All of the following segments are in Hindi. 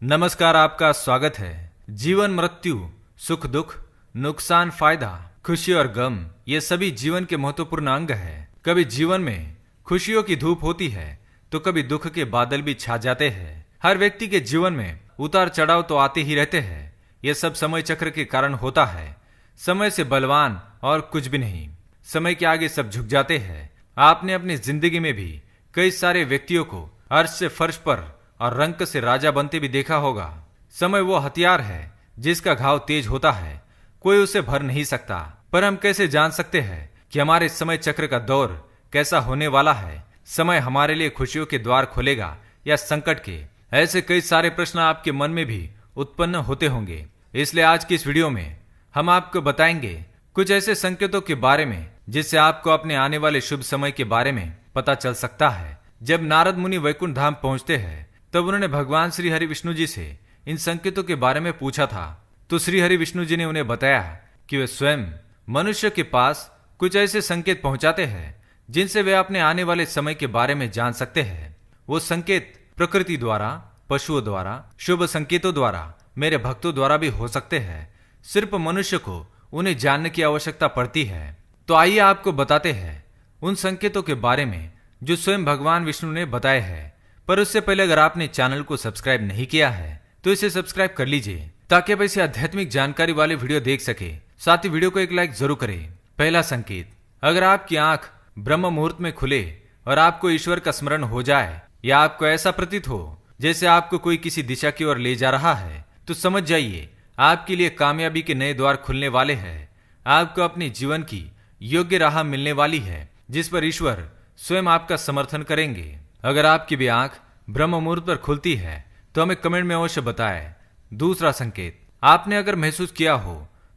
नमस्कार, आपका स्वागत है। जीवन, मृत्यु, सुख दुख, नुकसान, फायदा, खुशी और गम, ये सभी जीवन के महत्वपूर्ण अंग है। कभी जीवन में खुशियों की धूप होती है तो कभी दुख के बादल भी छा जाते हैं। हर व्यक्ति के जीवन में उतार चढ़ाव तो आते ही रहते हैं। ये सब समय चक्र के कारण होता है। समय से बलवान और कुछ भी नहीं। समय के आगे सब झुक जाते हैं। आपने अपनी जिंदगी में भी कई सारे व्यक्तियों को अर्श से फर्श पर और रंक से राजा बनते भी देखा होगा। समय वो हथियार है जिसका घाव तेज होता है, कोई उसे भर नहीं सकता। पर हम कैसे जान सकते हैं कि हमारे समय चक्र का दौर कैसा होने वाला है? समय हमारे लिए खुशियों के द्वार खोलेगा या संकट के? ऐसे कई सारे प्रश्न आपके मन में भी उत्पन्न होते होंगे। इसलिए आज की इस वीडियो में हम आपको बताएंगे कुछ ऐसे संकेतों के बारे में जिससे आपको अपने आने वाले शुभ समय के बारे में पता चल सकता है। जब नारद मुनि वैकुंठ धाम पहुंचते हैं तब उन्होंने भगवान श्री हरि विष्णु जी से इन संकेतों के बारे में पूछा था। तो श्री हरि विष्णु जी ने उन्हें बताया कि वे स्वयं मनुष्य के पास कुछ ऐसे संकेत पहुंचाते हैं जिनसे वे अपने आने वाले समय के बारे में जान सकते हैं। वो संकेत प्रकृति द्वारा, पशुओं द्वारा, शुभ संकेतों द्वारा, मेरे भक्तों द्वारा भी हो सकते हैं। सिर्फ मनुष्य को उन्हें जानने की आवश्यकता पड़ती है। तो आइए आपको बताते हैं उन संकेतों के बारे में जो स्वयं भगवान विष्णु ने बताए हैं। पर उससे पहले अगर आपने चैनल को सब्सक्राइब नहीं किया है तो इसे सब्सक्राइब कर लीजिए ताकि आप ऐसी आध्यात्मिक जानकारी वाले वीडियो देख सके। साथ ही वीडियो को एक लाइक जरूर करें। पहला संकेत, अगर आपकी आंख ब्रह्म मुहूर्त में खुले और आपको ईश्वर का स्मरण हो जाए या आपको ऐसा प्रतीत हो जैसे आपको कोई किसी दिशा की ओर ले जा रहा है तो समझ जाइए आपके लिए कामयाबी के नए द्वार खुलने वाले हैं। आपको अपने जीवन की योग्य राह मिलने वाली है जिस पर ईश्वर स्वयं आपका समर्थन करेंगे। अगर आपकी भी आंख ब्रह्म मुहूर्त पर खुलती है तो हमें कमेंट में अवश्य बताएं। दूसरा संकेत, आपने अगर महसूस किया हो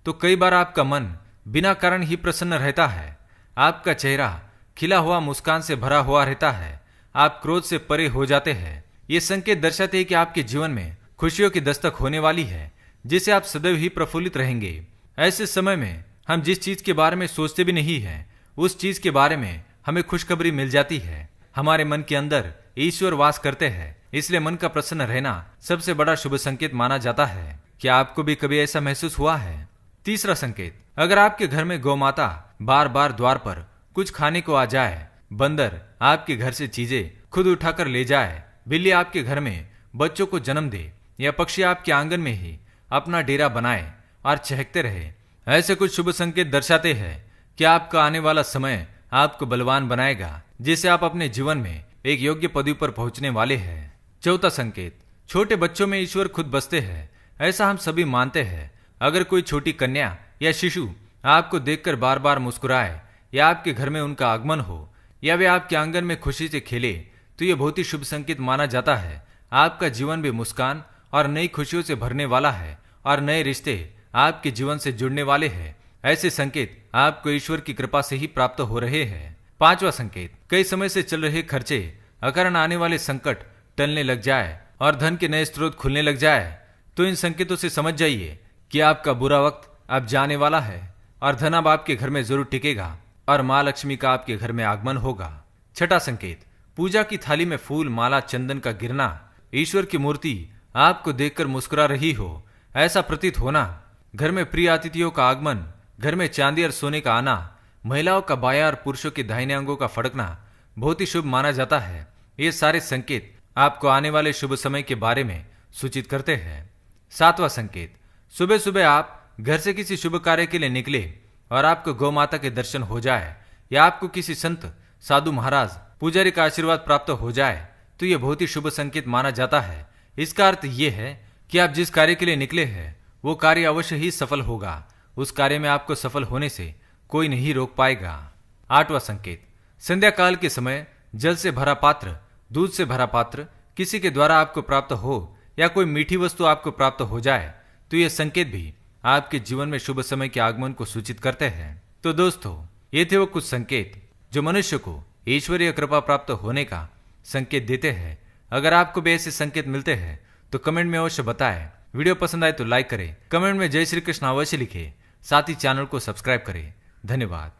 तो कई बार आपका मन बिना कारण ही प्रसन्न रहता है। आपका चेहरा खिला हुआ मुस्कान से भरा हुआ रहता है। आप क्रोध से परे हो जाते हैं। ये संकेत दर्शाते हैं कि आपके जीवन में खुशियों की दस्तक होने वाली है जिससे आप सदैव ही प्रफुल्लित रहेंगे। ऐसे समय में हम जिस चीज के बारे में सोचते भी नहीं है उस चीज के बारे में हमें खुशखबरी मिल जाती है। हमारे मन के अंदर ईश्वर वास करते हैं, इसलिए मन का प्रसन्न रहना सबसे बड़ा शुभ संकेत माना जाता है। क्या आपको भी कभी ऐसा महसूस हुआ है? तीसरा संकेत, अगर आपके घर में गौ माता बार बार द्वार पर कुछ खाने को आ जाए, बंदर आपके घर से चीजें खुद उठाकर ले जाए, बिल्ली आपके घर में बच्चों को जन्म दे या पक्षी आपके आंगन में ही अपना डेरा बनाए और चहकते रहे, ऐसे कुछ शुभ संकेत दर्शाते हैं कि आपका आने वाला समय आपको बलवान बनाएगा जिससे आप अपने जीवन में एक योग्य पदवी पर पहुंचने वाले हैं। चौथा संकेत, छोटे बच्चों में ईश्वर खुद बसते हैं, ऐसा हम सभी मानते हैं। अगर कोई छोटी कन्या या शिशु आपको देखकर बार बार मुस्कुराए या आपके घर में उनका आगमन हो या वे आपके आंगन में खुशी से खेले तो ये बहुत ही शुभ संकेत माना जाता है। आपका जीवन भी मुस्कान और नई खुशियों से भरने वाला है और नए रिश्ते आपके जीवन से जुड़ने वाले हैं। ऐसे संकेत आपको ईश्वर की कृपा से ही प्राप्त हो रहे हैं। पांचवा संकेत, कई समय से चल रहे खर्चे, अकारण आने वाले संकट टलने लग जाए और धन के नए स्रोत खुलने लग जाए तो इन संकेतों से समझ जाइए कि आपका बुरा वक्त अब जाने वाला है और धन अब आपके घर में जरूर टिकेगा और माँ लक्ष्मी का आपके घर में आगमन होगा। छठा संकेत, पूजा की थाली में फूल, माला, चंदन का गिरना, ईश्वर की मूर्ति आपको देखकर मुस्कुरा रही हो, ऐसा प्रतीत होना, घर में प्रिय अतिथियों का आगमन, घर में चांदी और सोने का आना, महिलाओं का बायां और पुरुषों के दाहिने अंगों का फड़कना बहुत ही शुभ माना जाता है। ये सारे संकेत आपको आने वाले शुभ समय के बारे में सूचित करते हैं। सातवां संकेत, सुबह सुबह आप घर से किसी शुभ कार्य के लिए निकले और आपको गौ माता के दर्शन हो जाए या आपको किसी संत, साधु महाराज, पुजारी का आशीर्वाद प्राप्त हो जाए तो ये बहुत ही शुभ संकेत माना जाता है। इसका अर्थ ये है कि आप जिस कार्य के लिए निकले हैं वो कार्य अवश्य ही सफल होगा। उस कार्य में आपको सफल होने से कोई नहीं रोक पाएगा। आठवां संकेत, संध्या काल के समय जल से भरा पात्र, दूध से भरा पात्र किसी के द्वारा आपको प्राप्त हो या कोई मीठी वस्तु आपको प्राप्त हो जाए तो ये संकेत भी आपके जीवन में शुभ समय के आगमन को सूचित करते हैं। तो दोस्तों, ये थे वो कुछ संकेत जो मनुष्य को ईश्वरीय कृपा प्राप्त होने का संकेत देते हैं। अगर आपको भी ऐसे संकेत मिलते हैं तो कमेंट में अवश्य बताएं। वीडियो पसंद आए तो लाइक करें, कमेंट में जय श्री कृष्ण अवश्य लिखें, साथ ही चैनल को सब्सक्राइब करें। धन्यवाद।